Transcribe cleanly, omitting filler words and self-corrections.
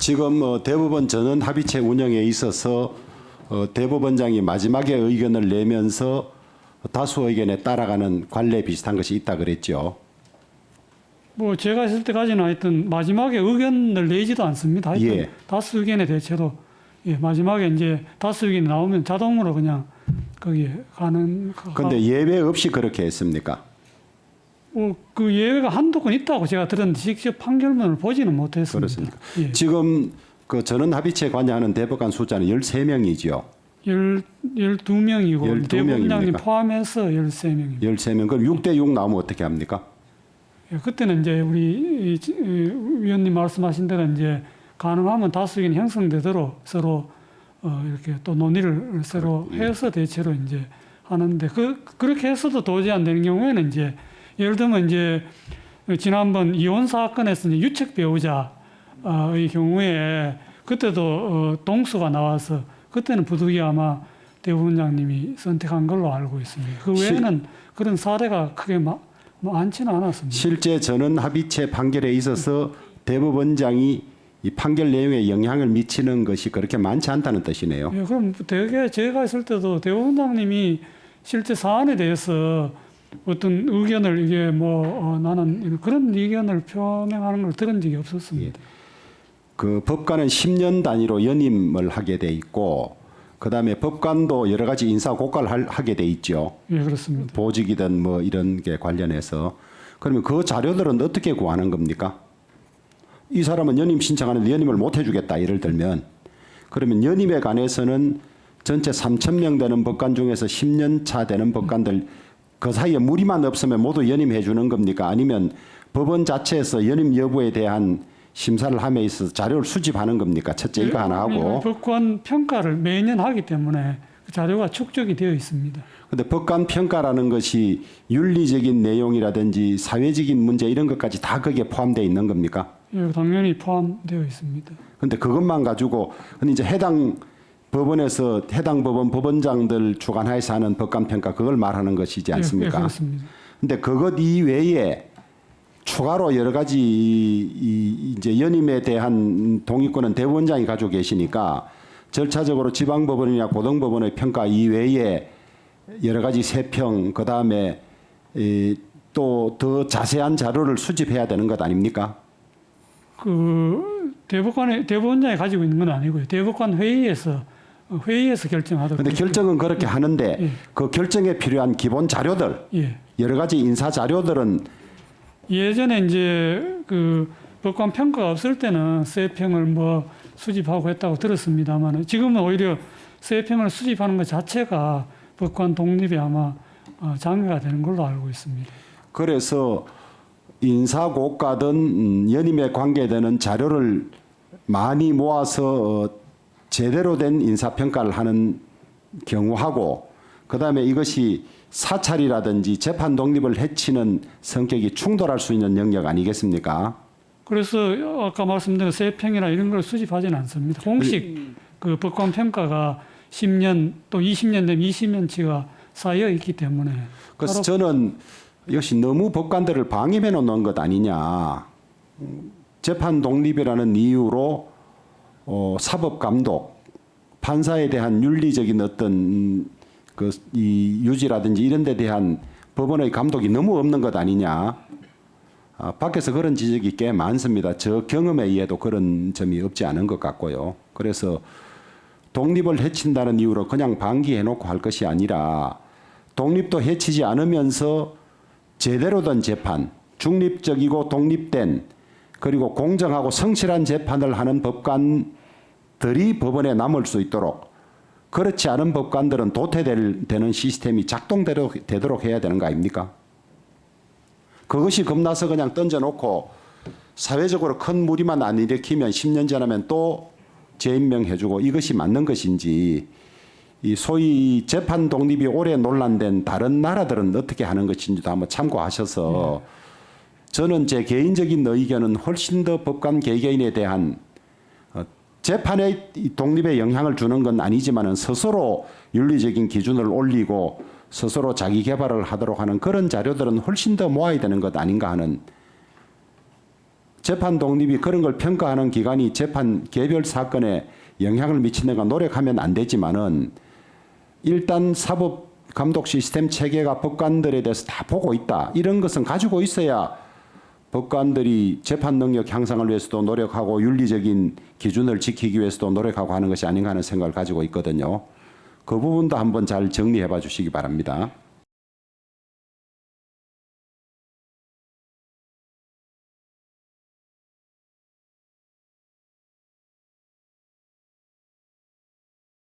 지금 대법원 전원 합의체 운영에 있어서 대법원장이 마지막에 의견을 내면서 다수 의견에 따라가는 관례 비슷한 것이 있다 그랬죠. 뭐 제가 있을 때까지는 하여튼 마지막에 의견을 내지도 않습니다. 하여튼 예. 다수 의견에 대체로 마지막에 이제 다수 의견이 나오면 자동으로 그냥 거기에 가는. 그런데 예외 없이 그렇게 했습니까? 그 예외가 한두 건 있다고 제가 들었는데 직접 판결문을 보지는 못했습니다. 그렇습니까? 예. 지금 그 전원 합의체 관여하는 대법관 숫자는 13명이죠. 12명이고 대법원장님 포함해서 13명입니다. 13명. 그럼 6대6 나오면 어떻게 합니까? 예, 그때는 이제 우리 위원님 말씀하신 대로 이제 가능하면 다수 의견이 형성되도록 서로 이렇게 또 논의를 서로 해서 대체로 이제 하는데 그렇게 해서도 도저히 안 되는 경우에는 이제 예를 들면 이제 지난번 이혼 사건에서 이제 유책 배우자의 경우에 그때도 동수가 나와서 그때는 부득이 아마 대법원장님이 선택한 걸로 알고 있습니다. 그 외에는 그런 사례가 크게 많지는 않았습니다. 실제 전원 합의체 판결에 있어서 대법원장이 이 판결 내용에 영향을 미치는 것이 그렇게 많지 않다는 뜻이네요. 예, 그럼 되게 제가 있을 때도 대법원장님이 실제 사안에 대해서 어떤 의견을 이게 나는 그런 의견을 표명하는 걸 들은 적이 없었습니다. 예. 그 법관은 10년 단위로 연임을 하게 돼 있고 그다음에 법관도 여러 가지 인사 고과를 하게 돼 있죠. 예, 그렇습니다. 보직이든 뭐 이런 게 관련해서 그러면 그 자료들은 어떻게 구하는 겁니까? 이 사람은 연임 신청하는데 연임을 못 해주겠다 예를 들면 그러면 연임에 관해서는 전체 3,000명 되는 법관 중에서 10년 차 되는 법관들 그 사이에 무리만 없으면 모두 연임해 주는 겁니까? 아니면 법원 자체에서 연임 여부에 대한 심사를 함에 있어서 자료를 수집하는 겁니까? 첫째 이거 하나 하고. 법관 평가를 매년 하기 때문에 그 자료가 축적이 되어 있습니다. 그런데 법관 평가라는 것이 윤리적인 내용이라든지 사회적인 문제 이런 것까지 다 거기에 포함되어 있는 겁니까? 예, 당연히 포함되어 있습니다. 그런데 그것만 가지고 근데 이제 해당 법원에서 해당 법원 법원장들 주관하에서 하는 법관 평가 그걸 말하는 것이지 않습니까? 예, 그렇습니다. 근데 그것 이외에 추가로 여러 가지 이제 연임에 대한 동의권은 대법원장이 가지고 계시니까 절차적으로 지방법원이나 고등법원의 평가 이외에 여러 가지 세평 그다음에 또 더 자세한 자료를 수집해야 되는 것 아닙니까? 그 대법원장이 가지고 있는 건 아니고요. 대법관 회의에서 결정하도록. 그런데 결정은 그렇게 하는데 예. 그 결정에 필요한 기본 자료들 예. 여러 가지 인사 자료들은 예전에 이제 그 법관 평가가 없을 때는 세평을 수집하고 했다고 들었습니다만 지금은 오히려 세평을 수집하는 것 자체가 법관 독립에 아마 장애가 되는 걸로 알고 있습니다. 그래서 인사 고과든 연임에 관계되는 자료를 많이 모아서 제대로 된 인사 평가를 하는 경우하고 그다음에 이것이 사찰이라든지 재판 독립을 해치는 성격이 충돌할 수 있는 영역 아니겠습니까? 그래서 아까 말씀드린 세평이나 이런 걸 수집하지는 않습니다. 공식 그 법관 평가가 10년 또 20년 되면 20년치가 쌓여 있기 때문에. 그래서 저는 역시 너무 법관들을 방임해 놓는 것 아니냐. 재판 독립이라는 이유로 사법 감독, 판사에 대한 윤리적인 어떤 이 유지라든지 이런 데 대한 법원의 감독이 너무 없는 것 아니냐. 밖에서 그런 지적이 꽤 많습니다. 저 경험에 의해도 그런 점이 없지 않은 것 같고요. 그래서 독립을 해친다는 이유로 그냥 방기해놓고 할 것이 아니라 독립도 해치지 않으면서 제대로 된 재판, 중립적이고 독립된 그리고 공정하고 성실한 재판을 하는 법관들이 법원에 남을 수 있도록 그렇지 않은 법관들은 도태되는 시스템이 작동되도록 해야 되는 거 아닙니까? 그것이 겁나서 그냥 던져놓고 사회적으로 큰 무리만 안 일으키면 10년 지나면 또 재임명해주고 이것이 맞는 것인지 이 소위 재판 독립이 오래 논란된 다른 나라들은 어떻게 하는 것인지도 한번 참고하셔서 저는 제 개인적인 의견은 훨씬 더 법관 개개인에 대한 재판의 독립에 영향을 주는 건 아니지만은 스스로 윤리적인 기준을 올리고 스스로 자기 개발을 하도록 하는 그런 자료들은 훨씬 더 모아야 되는 것 아닌가 하는 재판 독립이 그런 걸 평가하는 기관이 재판 개별 사건에 영향을 미치는가 노력하면 안 되지만은 일단 사법 감독 시스템 체계가 법관들에 대해서 다 보고 있다. 이런 것은 가지고 있어야 법관들이 재판 능력 향상을 위해서도 노력하고 윤리적인 기준을 지키기 위해서도 노력하고 하는 것이 아닌가 하는 생각을 가지고 있거든요. 그 부분도 한번 잘 정리해 봐 주시기 바랍니다.